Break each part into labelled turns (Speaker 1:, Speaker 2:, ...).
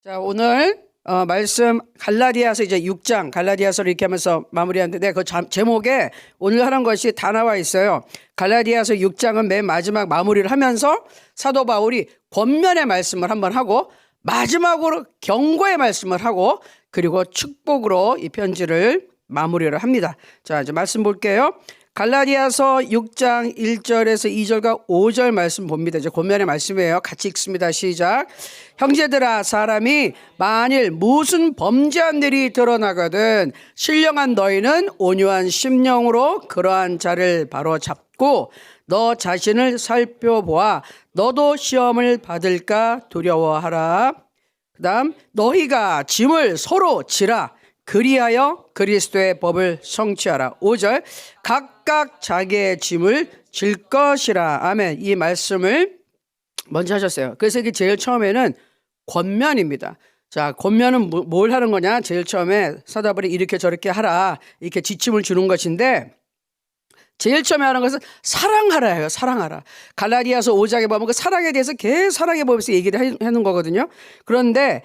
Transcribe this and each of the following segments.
Speaker 1: 자, 오늘 말씀 갈라디아서 이제 6장 갈라디아서를 이렇게 하면서 마무리하는데 그 제목에 오늘 하는 것이 다 나와 있어요. 갈라디아서 6장은 맨 마지막 마무리를 하면서 사도 바울이 권면의 말씀을 한번 하고 마지막으로 경고의 말씀을 하고 그리고 축복으로 이 편지를 마무리를 합니다. 자, 이제 말씀 볼게요. 갈라디아서 6장 1절에서 2절과 5절 말씀 봅니다. 이제 권면의 말씀이에요. 같이 읽습니다. 시작. 형제들아, 사람이 만일 무슨 범죄한 일이 드러나거든 신령한 너희는 온유한 심령으로 그러한 자를 바로 잡고 너 자신을 살펴보아 너도 시험을 받을까 두려워하라. 그 다음 너희가 짐을 서로 지라 그리하여 그리스도의 법을 성취하라. 5절 각각 자기의 짐을 질 것이라. 아멘. 이 말씀을 먼저 하셨어요. 그래서 이게 제일 처음에는 권면입니다. 자, 권면은 뭘 하는 거냐? 제일 처음에 사도 바울이 이렇게 저렇게 하라 이렇게 지침을 주는 것인데 제일 처음에 하는 것은 사랑하라예요. 사랑하라. 갈라디아서 5장에 보면 그 사랑에 대해서 계속 사랑에 보면서 얘기를 하는 거거든요. 그런데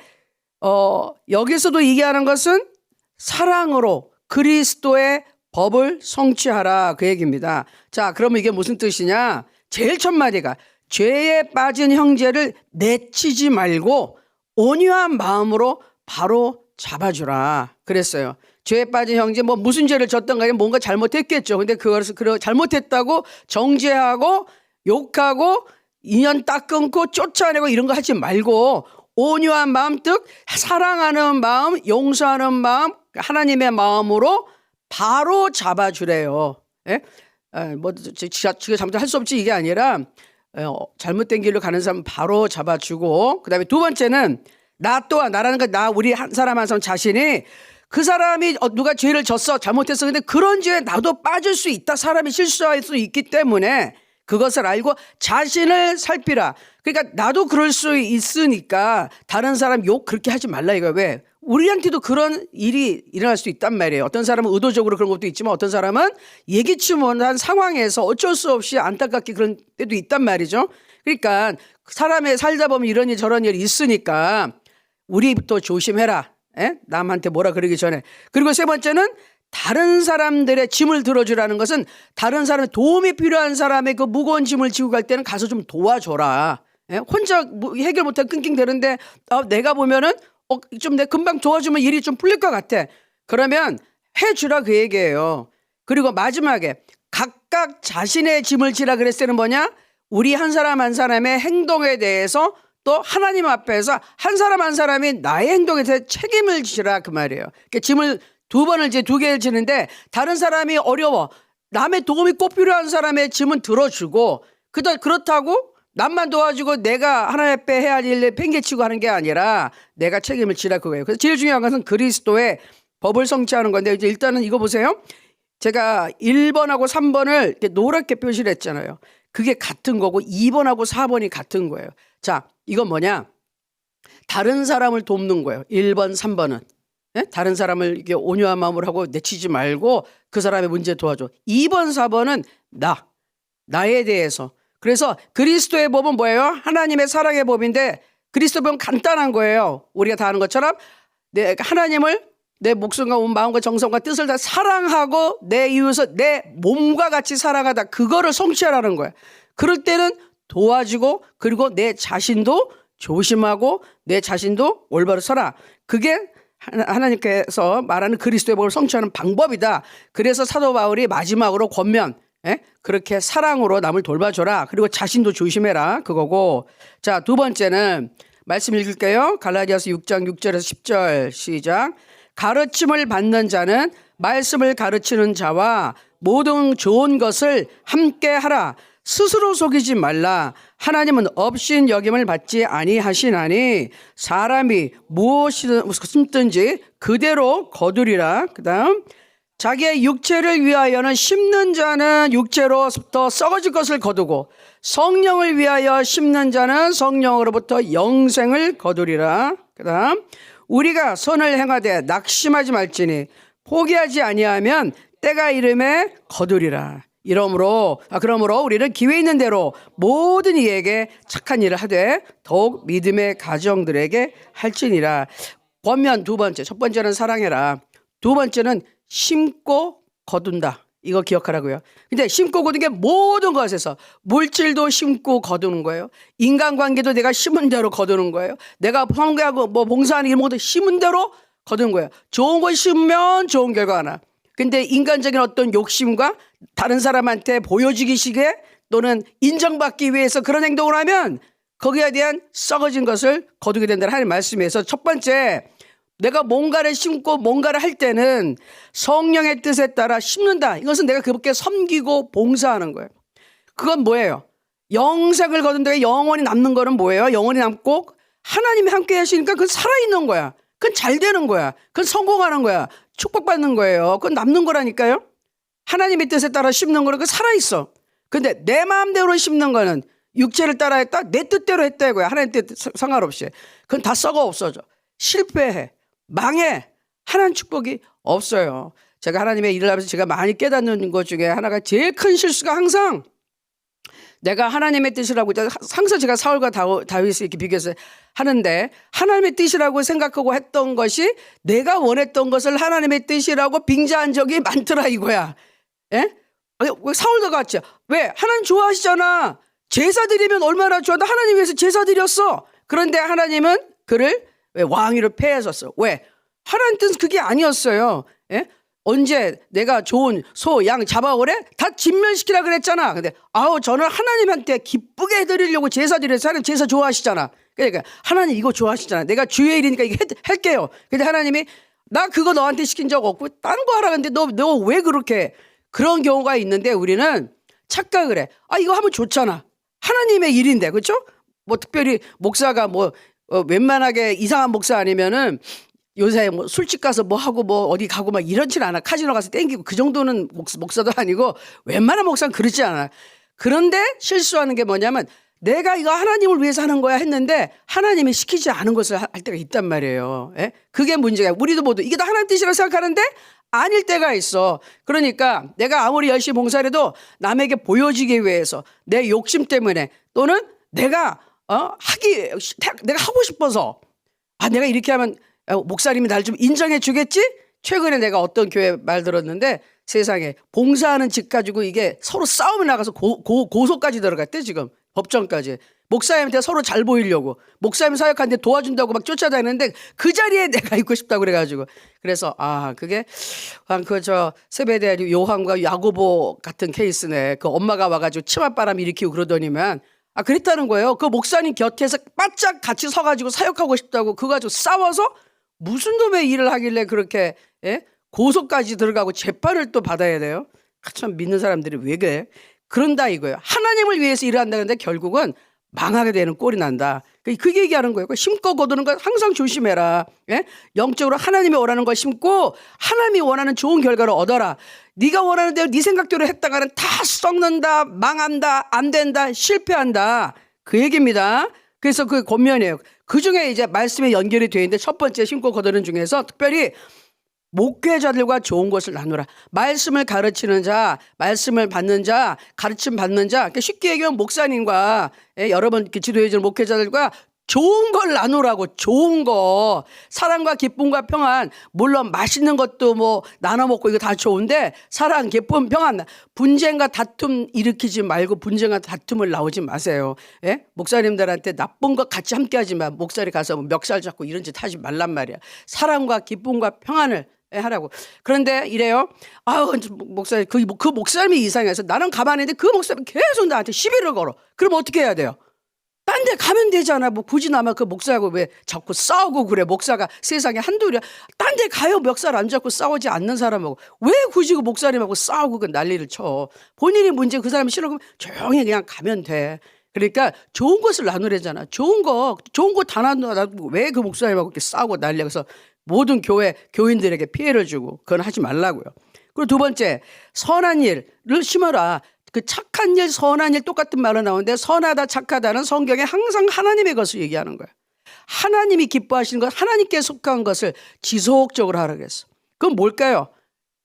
Speaker 1: 여기서도 얘기하는 것은 사랑으로 그리스도의 법을 성취하라 그 얘기입니다. 자, 그러면 이게 무슨 뜻이냐? 제일 첫 마디가 죄에 빠진 형제를 내치지 말고 온유한 마음으로 바로 잡아주라 그랬어요. 죄에 빠진 형제 뭐 무슨 죄를 졌던 간에 뭔가 잘못했겠죠. 근데 그것을 잘못했다고 정죄하고 욕하고 인연 딱 끊고 쫓아내고 이런 거 하지 말고 온유한 마음, 즉 사랑하는 마음, 용서하는 마음, 하나님의 마음으로 바로 잡아주래요. 예? 지가 잘못을 할 수 없지 이게 아니라 잘못된 길로 가는 사람 바로 잡아주고 그다음에 두 번째는 나 또한 나라는 거 나 우리 한 사람 한 사람 자신이 그 사람이 누가 죄를 졌어 잘못했어 근데 그런 죄에 나도 빠질 수 있다. 사람이 실수할 수 있기 때문에 그것을 알고 자신을 살피라. 그러니까 나도 그럴 수 있으니까 다른 사람 욕 그렇게 하지 말라 이거야. 왜? 우리한테도 그런 일이 일어날 수 있단 말이에요. 어떤 사람은 의도적으로 그런 것도 있지만 어떤 사람은 예기치 못한 상황에서 어쩔 수 없이 안타깝게 그런 때도 있단 말이죠. 그러니까 사람의 살다 보면 이런 일 저런 일이 있으니까 우리부터 조심해라. 에? 남한테 뭐라 그러기 전에. 그리고 세 번째는 다른 사람들의 짐을 들어주라는 것은 다른 사람의 도움이 필요한 사람의 그 무거운 짐을 지고 갈 때는 가서 좀 도와줘라. 에? 혼자 해결 못하고 끙끙대는데 내가 보면은 좀 내 금방 도와주면 일이 좀 풀릴 것 같아. 그러면 해주라 그 얘기예요. 그리고 마지막에 각각 자신의 짐을 지라 그랬을 때는 뭐냐? 우리 한 사람 한 사람의 행동에 대해서 또 하나님 앞에서 한 사람 한 사람이 나의 행동에 대해서 책임을 지라 그 말이에요. 그러니까 짐을 두 개를 지는데 다른 사람이 어려워. 남의 도움이 꼭 필요한 사람의 짐은 들어주고 그렇다고 남만 도와주고 내가 하나님 앞에 해야 할 일을 팽개치고 하는 게 아니라 내가 책임을 지라 그거예요. 그래서 제일 중요한 것은 그리스도의 법을 성취하는 건데 이제 일단은 이거 보세요. 제가 1번하고 3번을 이렇게 노랗게 표시를 했잖아요. 그게 같은 거고 2번하고 4번이 같은 거예요. 자, 이건 뭐냐? 다른 사람을 돕는 거예요. 1번, 3번은. 네? 다른 사람을 이렇게 온유한 마음으로 하고 내치지 말고 그 사람의 문제 도와줘. 2번, 4번은 나에 대해서. 그래서 그리스도의 법은 뭐예요? 하나님의 사랑의 법인데 그리스도의 법은 간단한 거예요. 우리가 다 아는 것처럼 하나님을 내 목숨과 온 마음과 정성과 뜻을 다 사랑하고 내 이웃을 내 몸과 같이 사랑하다. 그거를 성취하라는 거예요. 그럴 때는 도와주고 그리고 내 자신도 조심하고 내 자신도 올바로 서라. 그게 하나님께서 말하는 그리스도의 법을 성취하는 방법이다. 그래서 사도 바울이 마지막으로 권면 그렇게 사랑으로 남을 돌봐줘라. 그리고 자신도 조심해라. 그거고. 자, 두 번째는 말씀 읽을게요. 갈라디아서 6장 6절에서 10절 시작. 가르침을 받는 자는 말씀을 가르치는 자와 모든 좋은 것을 함께 하라. 스스로 속이지 말라. 하나님은 업신 여김을 받지 아니하시나니 사람이 무엇이든 심든지 그대로 거두리라. 그 다음 자기의 육체를 위하여는 심는 자는 육체로부터 썩어질 것을 거두고 성령을 위하여 심는 자는 성령으로부터 영생을 거두리라. 그 다음 우리가 선을 행하되 낙심하지 말지니 포기하지 아니하면 때가 이름에 거두리라. 그러므로 우리는 기회 있는 대로 모든 이에게 착한 일을 하되 더욱 믿음의 가정들에게 할지니라. 권면 두 번째, 첫 번째는 사랑해라. 두 번째는 심고 거둔다. 이거 기억하라고요. 근데 심고 거둔 게 모든 것에서 물질도 심고 거두는 거예요. 인간관계도 내가 심은 대로 거두는 거예요. 내가 성교하고 뭐 봉사하는 일 모두 심은 대로 거두는 거예요. 좋은 거 심으면 좋은 결과가 나. 근데 인간적인 어떤 욕심과 다른 사람한테 보여주기식에 또는 인정받기 위해서 그런 행동을 하면 거기에 대한 썩어진 것을 거두게 된다는 하나님의 말씀에서 첫 번째, 내가 뭔가를 심고 뭔가를 할 때는 성령의 뜻에 따라 심는다. 이것은 내가 그분께 섬기고 봉사하는 거예요. 그건 뭐예요? 영생을 거둔다. 영원히 남는 거는 뭐예요? 영원히 남고 하나님이 함께 하시니까 그건 살아있는 거야. 그건 잘 되는 거야. 그건 성공하는 거야. 축복받는 거예요. 그건 남는 거라니까요. 하나님의 뜻에 따라 심는 거는 그건 살아있어. 근데 내 마음대로 심는 거는 육체를 따라 했다? 내 뜻대로 했다 이거야. 하나님 뜻 상관없이. 그건 다 썩어 없어져. 실패해. 망해. 하나님 축복이 없어요. 제가 하나님의 일을 하면서 제가 많이 깨닫는 것 중에 하나가 제일 큰 실수가 항상 내가 하나님의 뜻이라고 항상 제가 사울과 다윗을 이렇게 비교해서 하는데 하나님의 뜻이라고 생각하고 했던 것이 내가 원했던 것을 하나님의 뜻이라고 빙자한 적이 많더라 이거야. 예? 사울도 같죠. 왜? 하나님 좋아하시잖아. 제사 드리면 얼마나 좋아한다. 하나님 위해서 제사 드렸어. 그런데 하나님은 그를 왜 왕위를 폐하셨어. 왜? 하나님 뜻은 그게 아니었어요. 예? 언제 내가 좋은 소, 양 잡아오래? 다 진멸시키라 그랬잖아. 근데 저는 하나님한테 기쁘게 해드리려고 제사 드려서 하나님 제사 좋아하시잖아. 그러니까 하나님 이거 좋아하시잖아. 내가 주의 일이니까 이거 할게요. 근데 하나님이 나 그거 너한테 시킨 적 없고 다른 거 하라. 근데 너 왜 그렇게 그런 경우가 있는데 우리는 착각을 해. 이거 하면 좋잖아. 하나님의 일인데 그렇죠? 뭐 특별히 목사가 웬만하게 이상한 목사 아니면은 요새 뭐 술집 가서 뭐 하고 뭐 어디 가고 막 이렇지는 않아. 카지노 가서 땡기고 그 정도는 목사도 아니고 웬만한 목사는 그렇지 않아. 그런데 실수하는 게 뭐냐면 내가 이거 하나님을 위해서 하는 거야 했는데 하나님이 시키지 않은 것을 할 때가 있단 말이에요. 예? 그게 문제야. 우리도 모두 이게 다 하나님 뜻이라고 생각하는데 아닐 때가 있어. 그러니까 내가 아무리 열심히 봉사를 해도 남에게 보여지기 위해서 내 욕심 때문에 또는 내가 내가 하고 싶어서 내가 이렇게 하면 목사님이 날 좀 인정해 주겠지? 최근에 내가 어떤 교회 말 들었는데 세상에 봉사하는 집 가지고 이게 서로 싸움을 나가서 고소까지 들어갔대 지금 법정까지. 목사님한테 서로 잘 보이려고 목사님 사역하는데 도와준다고 막 쫓아다니는데 그 자리에 내가 있고 싶다고 그래가지고 그래서 그게 세베대 요한과 야고보 같은 케이스네. 그 엄마가 와가지고 치맛바람 일으키고 그러더니만 그랬다는 거예요. 그 목사님 곁에서 바짝 같이 서가지고 사역하고 싶다고 그거 가지고 싸워서 무슨 놈의 일을 하길래 그렇게 고소까지 들어가고 재판을 또 받아야 돼요. 참 믿는 사람들이 왜 그래? 그런다 이거예요. 하나님을 위해서 일을 한다는데 결국은 망하게 되는 꼴이 난다. 그게 얘기하는 거예요. 심고 거두는 건 항상 조심해라. 영적으로 하나님이 원하는 걸 심고 하나님이 원하는 좋은 결과를 얻어라. 네가 원하는 대로 네 생각대로 했다가는 다 썩는다, 망한다, 안 된다, 실패한다. 그 얘기입니다. 그래서 그 권면이에요. 그 중에 이제 말씀에 연결이 되어 있는데 첫 번째 심고 거두는 중에서 특별히 목회자들과 좋은 것을 나누라. 말씀을 가르치는 자, 말씀을 받는 자, 가르침 받는 자. 쉽게 얘기하면 목사님과 여러분 지도해 주는 목회자들과 좋은 걸 나누라고. 좋은 거. 사랑과 기쁨과 평안. 물론 맛있는 것도 뭐 나눠 먹고 이거 다 좋은데 사랑, 기쁨, 평안. 분쟁과 다툼 일으키지 말고 분쟁과 다툼을 나오지 마세요. 목사님들한테 나쁜 것 같이 함께 하지만 목사님 가서 멱살 잡고 이런 짓 하지 말란 말이야. 사랑과 기쁨과 평안을 하라고. 그런데 이래요. 목사님 그 목사님이 이상해서 나는 가만히 있는데 그 목사님이 계속 나한테 시비를 걸어. 그럼 어떻게 해야 돼요? 딴 데 가면 되잖아. 뭐 굳이 나만 그 목사하고 왜 자꾸 싸우고 그래. 목사가 세상에 한둘이야. 딴 데 가요. 멱살 안 잡고 싸우지 않는 사람하고. 왜 굳이 그 목사님하고 싸우고 그 난리를 쳐. 본인이 문제 그 사람이 싫어 그러면 조용히 그냥 가면 돼. 그러니까 좋은 것을 나누래잖아. 좋은 거 다 나누고 왜 그 목사님하고 이렇게 싸우고 난리야. 그래서 모든 교인들에게 피해를 주고 그건 하지 말라고요. 그리고 두 번째, 선한 일을 심어라. 그 착한 일, 선한 일 똑같은 말로 나오는데 선하다, 착하다는 성경에 항상 하나님의 것을 얘기하는 거예요. 하나님이 기뻐하시는 것, 하나님께 속한 것을 지속적으로 하라고 했어. 그건 뭘까요?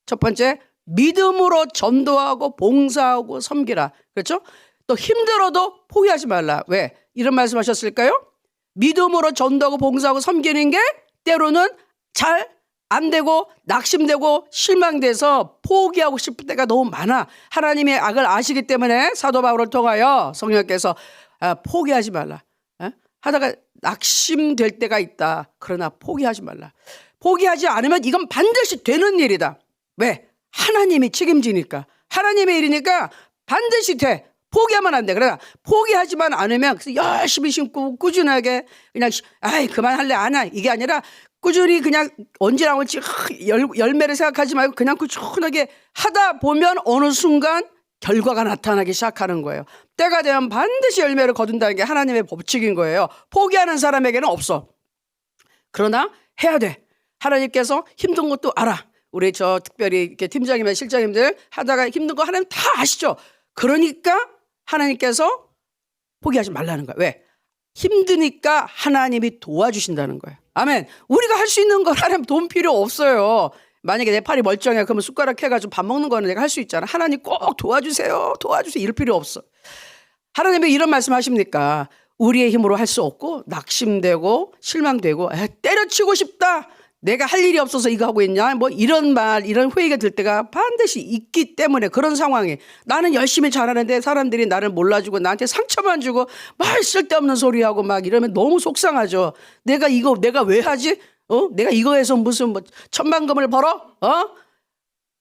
Speaker 1: 첫 번째, 믿음으로 전도하고 봉사하고 섬기라. 그렇죠? 또 힘들어도 포기하지 말라. 왜? 이런 말씀하셨을까요? 믿음으로 전도하고 봉사하고 섬기는 게 때로는 잘 안 되고 낙심되고 실망돼서 포기하고 싶을 때가 너무 많아. 하나님의 악을 아시기 때문에 사도 바울을 통하여 성령께서 포기하지 말라. 하다가 낙심될 때가 있다. 그러나 포기하지 말라. 포기하지 않으면 이건 반드시 되는 일이다. 왜? 하나님이 책임지니까. 하나님의 일이니까 반드시 돼. 포기하면 안 돼. 그러나 포기하지만 않으면 열심히 심고 꾸준하게 그냥 그만할래 안 해. 이게 아니라 꾸준히 그냥 언제 나올지 열매를 생각하지 말고 그냥 꾸준하게 하다 보면 어느 순간 결과가 나타나기 시작하는 거예요. 때가 되면 반드시 열매를 거둔다는 게 하나님의 법칙인 거예요. 포기하는 사람에게는 없어. 그러나 해야 돼. 하나님께서 힘든 것도 알아. 우리 특별히 이렇게 팀장님이나 실장님들 하다가 힘든 거 하나님 다 아시죠? 그러니까 하나님께서 포기하지 말라는 거야. 왜? 힘드니까 하나님이 도와주신다는 거예요. 아멘. 우리가 할 수 있는 건 하나님 돈 필요 없어요. 만약에 내 팔이 멀쩡해 그러면 숟가락 해가지고 밥 먹는 거는 내가 할 수 있잖아. 하나님 꼭 도와주세요. 이럴 필요 없어. 하나님이 왜 이런 말씀 하십니까? 우리의 힘으로 할 수 없고 낙심되고 실망되고 때려치고 싶다. 내가 할 일이 없어서 이거 하고 있냐? 뭐 이런 회의가 들 때가 반드시 있기 때문에 그런 상황에 나는 열심히 잘하는데 사람들이 나를 몰라주고 나한테 상처만 주고 말 쓸데없는 소리하고 막 이러면 너무 속상하죠. 내가 왜 하지? 내가 이거에서 무슨 천만금을 벌어?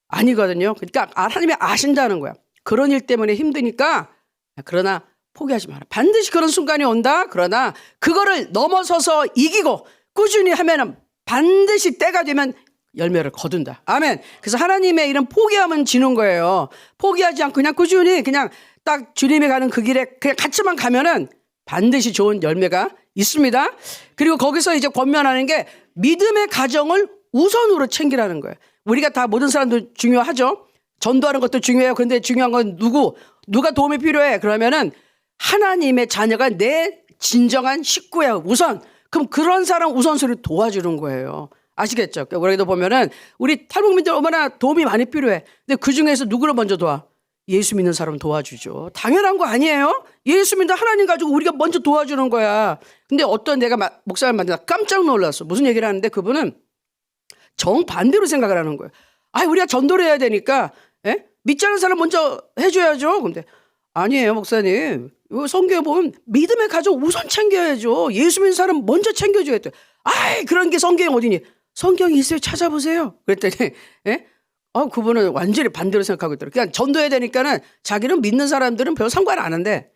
Speaker 1: 아니거든요. 그러니까 하나님이 아신다는 거야. 그런 일 때문에 힘드니까 그러나 포기하지 마라. 반드시 그런 순간이 온다. 그러나 그거를 넘어서서 이기고 꾸준히 하면은 반드시 때가 되면 열매를 거둔다. 아멘. 그래서 하나님의 일은 포기하면 지는 거예요. 포기하지 않고 그냥 꾸준히 그냥 딱 주님이 가는 그 길에 그냥 같이만 가면은 반드시 좋은 열매가 있습니다. 그리고 거기서 이제 권면하는 게 믿음의 가정을 우선으로 챙기라는 거예요. 우리가 다 모든 사람들 중요하죠. 전도하는 것도 중요해요. 그런데 중요한 건 누가 도움이 필요해? 그러면은 하나님의 자녀가 내 진정한 식구야. 우선. 그럼 그런 사람 우선순위를 도와주는 거예요. 아시겠죠? 우리도 보면은 우리 탈북민들 얼마나 도움이 많이 필요해. 근데 그 중에서 누구를 먼저 도와? 예수 믿는 사람 도와주죠. 당연한 거 아니에요? 예수 믿는 하나님 가지고 우리가 먼저 도와주는 거야. 근데 어떤 내가 목사를 만나다 깜짝 놀랐어. 무슨 얘기를 하는데 그분은 정반대로 생각을 하는 거예요. 우리가 전도를 해야 되니까 믿지 않는 사람 먼저 해줘야죠. 근데 아니에요, 목사님. 성경에 보면 믿음의 가정 우선 챙겨야죠. 예수 믿는 사람 먼저 챙겨줘야 돼. 그런 게 성경에 어디니? 성경이 있어요. 찾아보세요. 그랬더니 그분은 완전히 반대로 생각하고 있더라고요. 그냥 전도해야 되니까는 자기는 믿는 사람들은 별 상관 안 한대.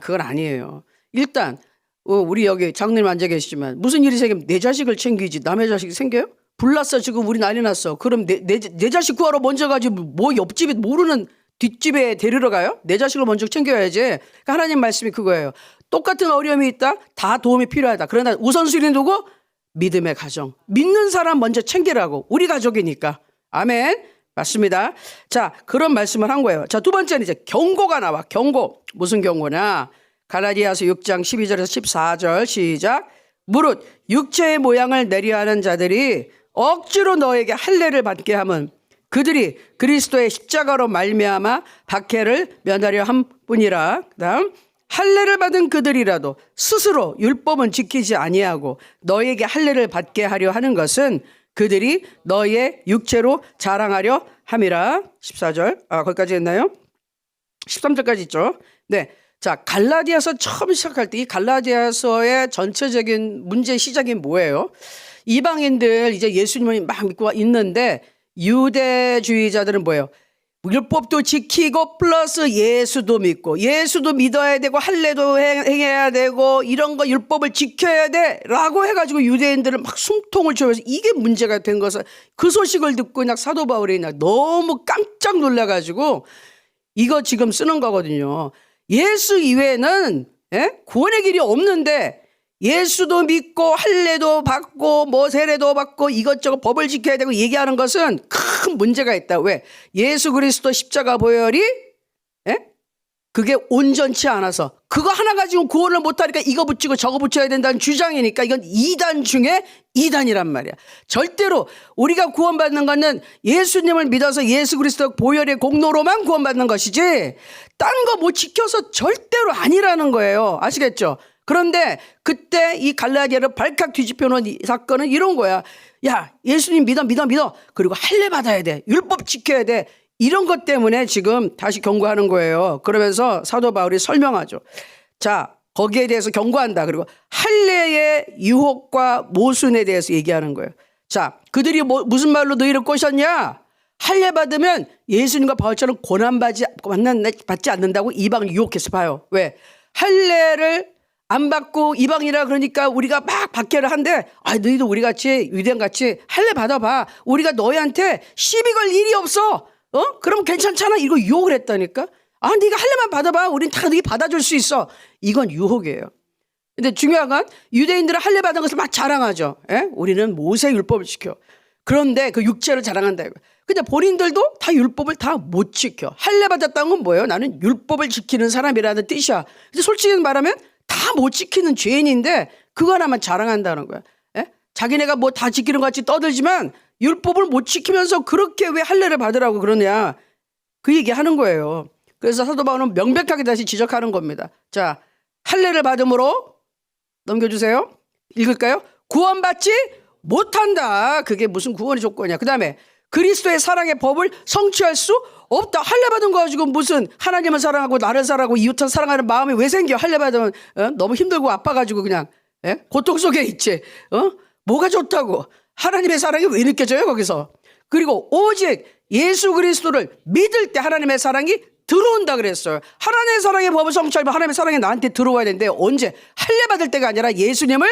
Speaker 1: 그건 아니에요. 일단 우리 여기 장로님 앉아 계시지만 무슨 일이 생기면 내 자식을 챙기지 남의 자식이 생겨요? 불났어 지금 우리 난리 났어. 그럼 내 자식 구하러 먼저 가지 뭐 옆집에 모르는 뒷집에 데리러 가요? 내 자식을 먼저 챙겨야지. 그러니까 하나님 말씀이 그거예요. 똑같은 어려움이 있다. 다 도움이 필요하다. 그러나 우선순위 누구? 믿음의 가정. 믿는 사람 먼저 챙기라고. 우리 가족이니까. 아멘. 맞습니다. 자, 그런 말씀을 한 거예요. 자, 두 번째는 이제 경고가 나와. 경고. 무슨 경고냐? 갈라디아서 6장 12절에서 14절 시작. 무릇 육체의 모양을 내려하는 자들이 억지로 너에게 할례를 받게 하면 그들이 그리스도의 십자가로 말미암아 박해를 면하려 함뿐이라. 그다음 할례를 받은 그들이라도 스스로 율법은 지키지 아니하고 너에게 할례를 받게 하려 하는 것은 그들이 너의 육체로 자랑하려 함이라. 14절 거기까지 했나요? 13절까지 있죠. 네. 자, 갈라디아서 처음 시작할 때 이 갈라디아서의 전체적인 문제 시작이 뭐예요? 이방인들 이제 예수님을 막 믿고 있는데 유대주의자들은 뭐예요? 율법도 지키고 플러스 예수도 믿고 예수도 믿어야 되고 할례도 행해야 되고 이런 거 율법을 지켜야 돼 라고 해가지고 유대인들은 막 숨통을 조여서 이게 문제가 된 것을 그 소식을 듣고 그냥 사도 바울이 그냥 너무 깜짝 놀라가지고 이거 지금 쓰는 거거든요. 예수 이외에는 구원의 길이 없는데 예수도 믿고 할례도 받고 뭐 세례도 받고 이것저것 법을 지켜야 되고 얘기하는 것은 큰 문제가 있다. 왜? 예수 그리스도 십자가 보혈이 그게 온전치 않아서 그거 하나 가지고 구원을 못하니까 이거 붙이고 저거 붙여야 된다는 주장이니까 이건 2단 중에 2단이란 말이야. 절대로 우리가 구원받는 거는 예수님을 믿어서 예수 그리스도 보혈의 공로로만 구원받는 것이지 딴 거 못 지켜서 절대로 아니라는 거예요. 아시겠죠? 그런데 그때 이 갈라디아를 발칵 뒤집혀 놓은 이 사건은 이런 거야. 야, 예수님 믿어. 그리고 할례 받아야 돼. 율법 지켜야 돼. 이런 것 때문에 지금 다시 경고하는 거예요. 그러면서 사도 바울이 설명하죠. 자, 거기에 대해서 경고한다. 그리고 할례의 유혹과 모순에 대해서 얘기하는 거예요. 자, 그들이 무슨 말로 너희를 꼬셨냐? 할례 받으면 예수님과 바울처럼 고난받지 않는다고 이방을 유혹해서 봐요. 왜? 할례를 안 받고 이방이라 그러니까 우리가 막 박해를 한데 너희도 우리같이 유대인같이 할례 받아봐. 우리가 너희한테 시비 걸 일이 없어. 그럼 괜찮잖아. 이거 유혹을 했다니까. 네가 할례만 받아봐. 우린 다 너희 받아줄 수 있어. 이건 유혹이에요. 근데 중요한 건 유대인들은 할례 받은 것을 막 자랑하죠. 우리는 모세 율법을 지켜. 그런데 그 육체를 자랑한다. 근데 본인들도 다 율법을 다 못 지켜. 할례 받았다는 건 뭐예요? 나는 율법을 지키는 사람이라는 뜻이야. 근데 솔직히 말하면 다 못 지키는 죄인인데 그거 하나만 자랑한다는 거야. 자기네가 뭐 다 지키는 것 같이 떠들지만 율법을 못 지키면서 그렇게 왜 할례를 받으라고 그러냐. 그 얘기 하는 거예요. 그래서 사도 바울은 명백하게 다시 지적하는 겁니다. 자, 할례를 받음으로 넘겨주세요. 읽을까요? 구원받지 못한다. 그게 무슨 구원의 조건이야. 그 다음에 그리스도의 사랑의 법을 성취할 수 없다. 할례 받은 거 가지고 무슨 하나님을 사랑하고 나를 사랑하고 이웃을 사랑하는 마음이 왜 생겨? 할례 받으면 너무 힘들고 아파가지고 그냥 고통 속에 있지. 뭐가 좋다고? 하나님의 사랑이 왜 느껴져요 거기서? 그리고 오직 예수 그리스도를 믿을 때 하나님의 사랑이 들어온다 그랬어요. 하나님의 사랑의 법을 성취하면 하나님의 사랑이 나한테 들어와야 되는데 언제? 할례 받을 때가 아니라 예수님을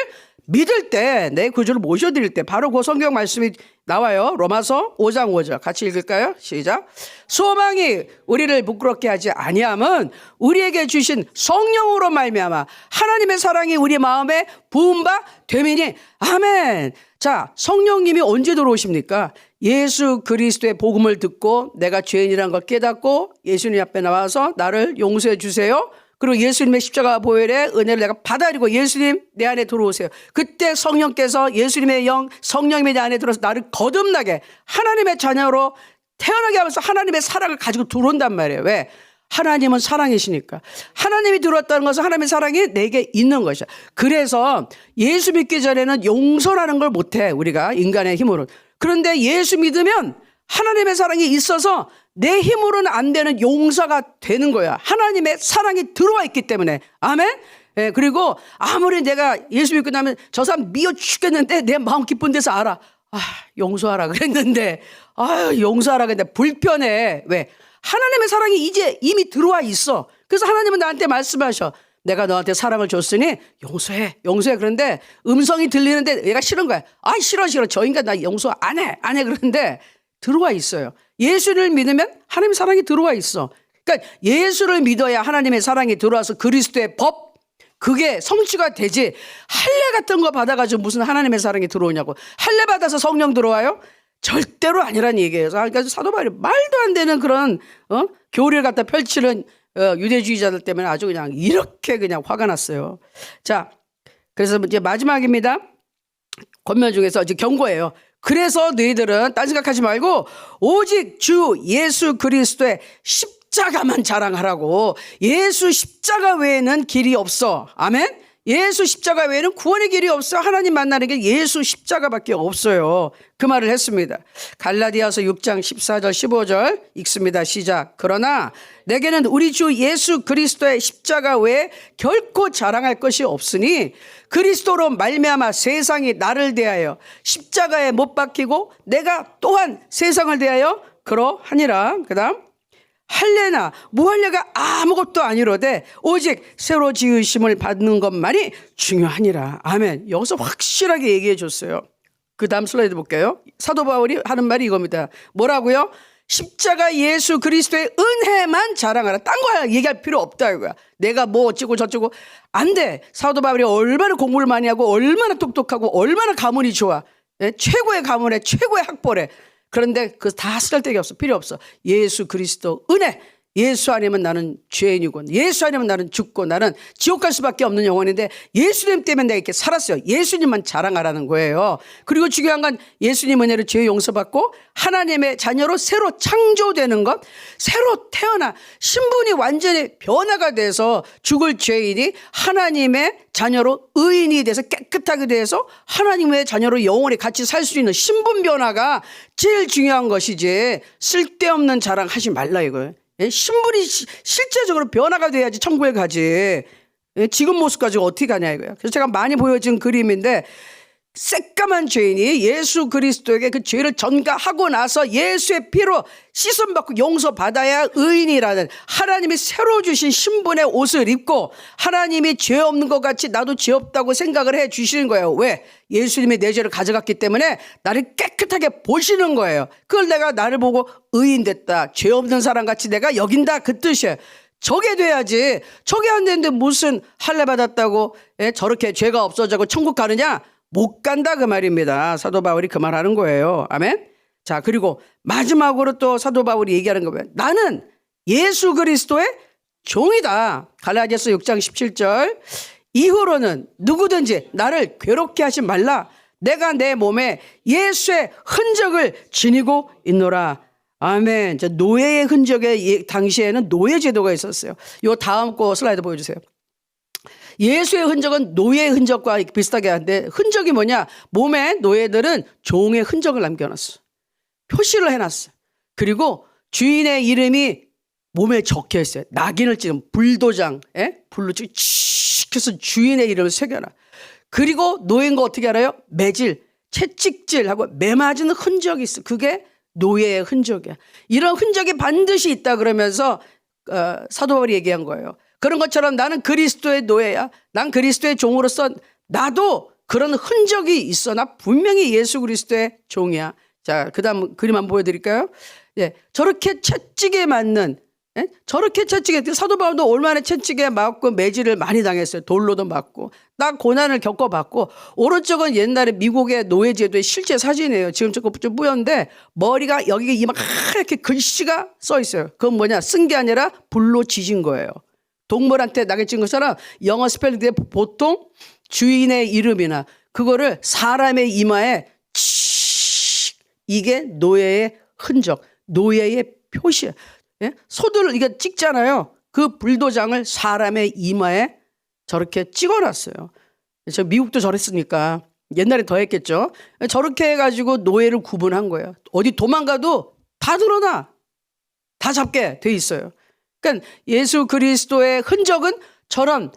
Speaker 1: 믿을 때, 내 구주를 모셔드릴 때 바로 그 성경 말씀이 나와요. 로마서 5장 5절 같이 읽을까요? 시작. 소망이 우리를 부끄럽게 하지 아니함은 우리에게 주신 성령으로 말미암아 하나님의 사랑이 우리 마음에 부은 바 되미니 아멘. 자, 성령님이 언제 들어오십니까? 예수 그리스도의 복음을 듣고 내가 죄인이라는 걸 깨닫고 예수님 앞에 나와서 나를 용서해 주세요. 그리고 예수님의 십자가 보혈의 은혜를 내가 받아들이고 예수님 내 안에 들어오세요. 그때 성령께서 예수님의 영 성령님의 내 안에 들어서 나를 거듭나게 하나님의 자녀로 태어나게 하면서 하나님의 사랑을 가지고 들어온단 말이에요. 왜? 하나님은 사랑이시니까. 하나님이 들어왔다는 것은 하나님의 사랑이 내게 있는 것이야. 그래서 예수 믿기 전에는 용서라는 걸 못해 우리가 인간의 힘으로. 그런데 예수 믿으면 하나님의 사랑이 있어서 내 힘으로는 안 되는 용서가 되는 거야. 하나님의 사랑이 들어와 있기 때문에. 아멘. 그리고 아무리 내가 예수 믿고 나면 저 사람 미워 죽겠는데 내 마음 깊은 데서 알아. 용서하라 그랬는데 용서하라 그랬는데 불편해. 왜? 하나님의 사랑이 이제 이미 들어와 있어. 그래서 하나님은 나한테 말씀하셔. 내가 너한테 사랑을 줬으니 용서해. 그런데 음성이 들리는데 얘가 싫은 거야. 싫어. 저 인간 나 용서 안 해. 그러는데 들어와 있어요. 예수를 믿으면 하나님의 사랑이 들어와 있어. 그러니까 예수를 믿어야 하나님의 사랑이 들어와서 그리스도의 법 그게 성취가 되지. 할례 같은 거 받아가지고 무슨 하나님의 사랑이 들어오냐고. 할례 받아서 성령 들어와요? 절대로 아니란 얘기예요. 그러니까 사도 바울이 말도 안 되는 그런 교리를 갖다 펼치는 유대주의자들 때문에 아주 그냥 이렇게 그냥 화가 났어요. 자, 그래서 이제 마지막입니다. 권면 중에서 이제 경고예요. 그래서 너희들은 딴 생각하지 말고 오직 주 예수 그리스도의 십자가만 자랑하라고. 예수 십자가 외에는 길이 없어. 아멘. 예수 십자가 외에는 구원의 길이 없어. 하나님 만나는 게 예수 십자가밖에 없어요. 그 말을 했습니다. 갈라디아서 6장 14절 15절 읽습니다. 시작. 그러나 내게는 우리 주 예수 그리스도의 십자가 외에 결코 자랑할 것이 없으니 그리스도로 말미암아 세상이 나를 대하여 십자가에 못 박히고 내가 또한 세상을 대하여 그러하니라. 그 다음 할례나 무할례가 아무것도 아니로되 오직 새로 지으심을 받는 것만이 중요하니라. 아멘. 여기서 확실하게 얘기해 줬어요. 그 다음 슬라이드 볼게요. 사도 바울이 하는 말이 이겁니다. 뭐라고요? 십자가 예수 그리스도의 은혜만 자랑하라. 딴 거 얘기할 필요 없다 이거야. 내가 뭐 어쩌고 저쩌고 안 돼. 사도 바울이 얼마나 공부를 많이 하고 얼마나 똑똑하고 얼마나 가문이 좋아. 최고의 가문에 최고의 학벌에. 그런데 그 다 쓸데기 없어. 필요 없어. 예수 그리스도 은혜. 예수 아니면 나는 죄인이고 예수 아니면 나는 죽고 나는 지옥 갈 수밖에 없는 영혼인데 예수님 때문에 내가 이렇게 살았어요. 예수님만 자랑하라는 거예요. 그리고 중요한 건 예수님 은혜로 죄 용서받고 하나님의 자녀로 새로 창조되는 것, 새로 태어나 신분이 완전히 변화가 돼서 죽을 죄인이 하나님의 자녀로 의인이 돼서 깨끗하게 돼서 하나님의 자녀로 영원히 같이 살 수 있는 신분 변화가 제일 중요한 것이지 쓸데없는 자랑 하지 말라 이거예요. 신분이 실제적으로 변화가 돼야지 천국에 가지. 지금 모습 가지고 어떻게 가냐 이거야. 그래서 제가 많이 보여준 그림인데 새까만 죄인이 예수 그리스도에게 그 죄를 전가하고 나서 예수의 피로 씻음받고 용서받아야 의인이라는 하나님이 새로 주신 신분의 옷을 입고 하나님이 죄 없는 것 같이 나도 죄 없다고 생각을 해 주시는 거예요. 왜? 예수님이 내 죄를 가져갔기 때문에 나를 깨끗하게 보시는 거예요. 그걸 내가 나를 보고 의인 됐다, 죄 없는 사람 같이 내가 여긴다, 그 뜻이에요. 저게 돼야지. 저게 안 되는데 무슨 할례 받았다고 저렇게 죄가 없어지고 천국 가느냐? 못 간다 그 말입니다. 사도 바울이 그 말하는 거예요. 아멘. 자, 그리고 마지막으로 또 사도 바울이 얘기하는 거예요. 나는 예수 그리스도의 종이다. 갈라디아서 6장 17절. 이후로는 누구든지 나를 괴롭게 하지 말라. 내가 내 몸에 예수의 흔적을 지니고 있노라. 아멘. 저 노예의 흔적에 당시에는 노예 제도가 있었어요. 요 다음 거 슬라이드 보여주세요. 예수의 흔적은 노예의 흔적과 비슷하게 하는데 흔적이 뭐냐? 몸에 노예들은 종의 흔적을 남겨놨어. 표시를 해놨어. 그리고 주인의 이름이 몸에 적혀 있어요. 낙인을 찍은 불도장, 불로 찍혀서 주인의 이름을 새겨놔. 그리고 노예인 거 어떻게 알아요? 매질, 채찍질하고 매맞은 흔적이 있어. 그게 노예의 흔적이야. 이런 흔적이 반드시 있다 그러면서 사도 바울이 얘기한 거예요. 그런 것처럼 나는 그리스도의 노예야. 난 그리스도의 종으로서 나도 그런 흔적이 있어. 나 분명히 예수 그리스도의 종이야. 자, 그 다음 그림 한번 보여드릴까요? 예, 저렇게 채찍에 맞는, 저렇게 채찍에, 사도 바울도 얼마나 채찍에 맞고 매질을 많이 당했어요. 돌로도 맞고. 나 고난을 겪어봤고, 오른쪽은 옛날에 미국의 노예제도의 실제 사진이에요. 지금 조금 좀 뿌연데, 머리가 여기가 이렇게 글씨가 써 있어요. 그건 뭐냐? 쓴 게 아니라 불로 지진 거예요. 동물한테 낙인 찍은 것처럼 영어 스펠링에 보통 주인의 이름이나 그거를 사람의 이마에 이게 노예의 흔적, 노예의 표시야. 소들을 이게 찍잖아요. 그 불도장을 사람의 이마에 저렇게 찍어놨어요. 저 미국도 저랬으니까 옛날에 더 했겠죠. 저렇게 해가지고 노예를 구분한 거예요. 어디 도망가도 다 드러나. 다 잡게 돼 있어요. 그러니까 예수 그리스도의 흔적은 저런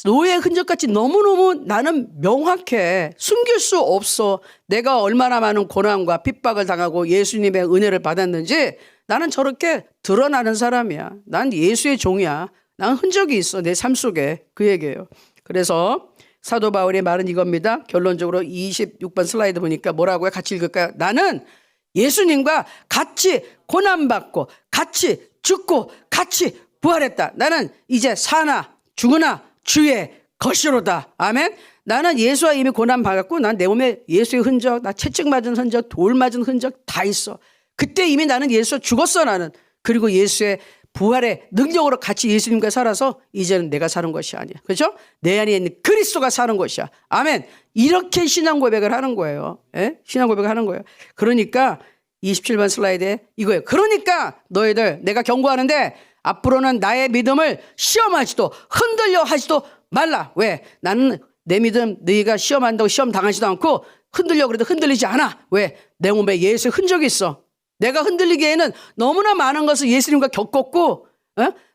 Speaker 1: 노예의 흔적같이 너무너무 나는 명확해. 숨길 수 없어. 내가 얼마나 많은 고난과 핍박을 당하고 예수님의 은혜를 받았는지 나는 저렇게 드러나는 사람이야. 난 예수의 종이야. 난 흔적이 있어. 내 삶 속에. 그 얘기예요. 그래서 사도 바울의 말은 이겁니다. 결론적으로 26번 슬라이드 보니까 뭐라고요? 같이 읽을까요? 나는 예수님과 같이 고난받고 같이 죽고 같이 부활했다. 나는 이제 사나 죽으나 주의 것이로다. 아멘. 나는 예수와 이미 고난받았고 난 내 몸에 예수의 흔적, 나 채찍 맞은 흔적, 돌 맞은 흔적 다 있어. 그때 이미 나는 예수와 죽었어 나는. 그리고 예수의 부활의 능력으로 같이 예수님과 살아서 이제는 내가 사는 것이 아니야. 그렇죠? 내 안에 있는 그리스도가 사는 것이야. 아멘. 이렇게 신앙 고백을 하는 거예요. 신앙 고백을 하는 거예요. 그러니까 27번 슬라이드에 이거예요. 그러니까 너희들 내가 경고하는데 앞으로는 나의 믿음을 시험하지도 흔들려 하지도 말라. 왜? 나는 내 믿음 너희가 시험한다고 시험 당하지도 않고 흔들려 그래도 흔들리지 않아. 왜? 내 몸에 예수의 흔적이 있어. 내가 흔들리기에는 너무나 많은 것을 예수님과 겪었고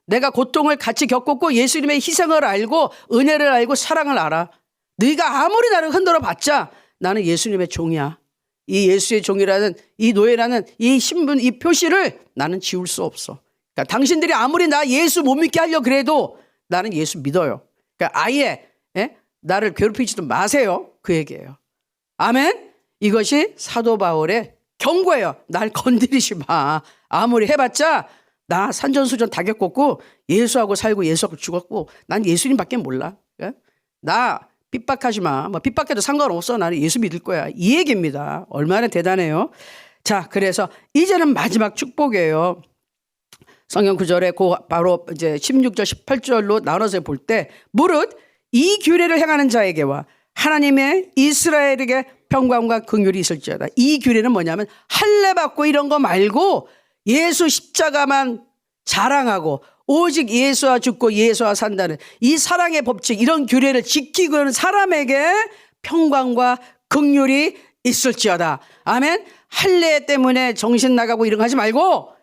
Speaker 1: 내가 고통을 같이 겪었고 예수님의 희생을 알고 은혜를 알고 사랑을 알아. 너희가 아무리 나를 흔들어 봤자 나는 예수님의 종이야. 이 예수의 종이라는 이 노예라는 이 신분 이 표시를 나는 지울 수 없어. 그러니까 당신들이 아무리 나 예수 못 믿게 하려고 그래도 나는 예수 믿어요. 그러니까 아예 나를 괴롭히지도 마세요. 그 얘기예요. 아멘. 이것이 사도 바울의 경고예요. 날 건드리지 마. 아무리 해봤자 나 산전수전 다 겪었고 예수하고 살고 예수하고 죽었고 난 예수님밖에 몰라. 나 핍박하지 마. 뭐 핍박해도 상관없어. 나는 예수 믿을 거야. 이 얘기입니다. 얼마나 대단해요. 자, 그래서 이제는 마지막 축복이에요. 성경 구절에 바로 이제 16절 18절로 나눠서 볼 때 무릇 이 규례를 행하는 자에게와 하나님의 이스라엘에게 평강과 긍휼이 있을지어다. 이 규례는 뭐냐면 할례 받고 이런 거 말고 예수 십자가만 자랑하고 오직 예수와 죽고 예수와 산다는 이 사랑의 법칙, 이런 규례를 지키고 있는 사람에게 평강과 긍휼이 있을지어다. 아멘. 할례 때문에 정신 나가고 이런 거 하지 말고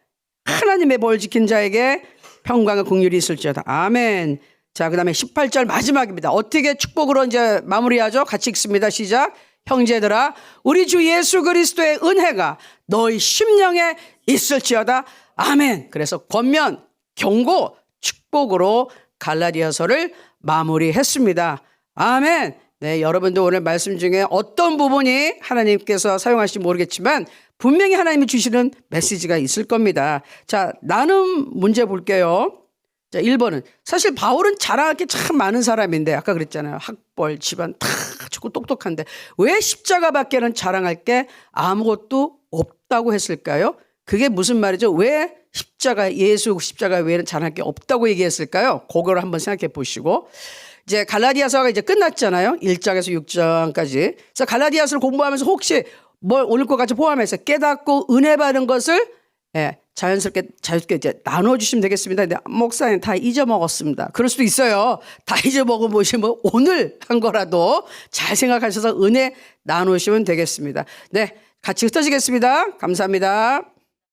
Speaker 1: 하나님의 벌 지킨 자에게 평강과 긍휼이 있을지어다. 아멘. 자, 그다음에 18절 마지막입니다. 어떻게 축복으로 이제 마무리하죠? 같이 읽습니다. 시작. 형제들아, 우리 주 예수 그리스도의 은혜가 너희 심령에 있을지어다. 아멘. 그래서 권면, 경고, 축복으로 갈라디아서를 마무리했습니다. 아멘. 네, 여러분도 오늘 말씀 중에 어떤 부분이 하나님께서 사용하실지 모르겠지만 분명히 하나님이 주시는 메시지가 있을 겁니다. 자, 나눔 문제 볼게요. 자, 1번은 사실 바울은 자랑할 게 참 많은 사람인데 아까 그랬잖아요. 학벌, 집안 다 좋고 똑똑한데 왜 십자가밖에는 자랑할 게 아무것도 없다고 했을까요? 그게 무슨 말이죠? 왜 십자가, 예수 십자가 외에는 자랑할 게 없다고 얘기했을까요? 그걸 한번 생각해 보시고 이제 갈라디아서가 이제 끝났잖아요. 1장에서 6장까지. 그래서 갈라디아서를 공부하면서 혹시 뭘 오늘 것까지 포함해서 깨닫고 은혜 받은 것을 자연스럽게 이제 나눠주시면 되겠습니다. 근데 목사님 다 잊어먹었습니다. 그럴 수도 있어요. 다 잊어먹으시면 오늘 한 거라도 잘 생각하셔서 은혜 나누시면 되겠습니다. 네, 같이 흩어지겠습니다. 감사합니다.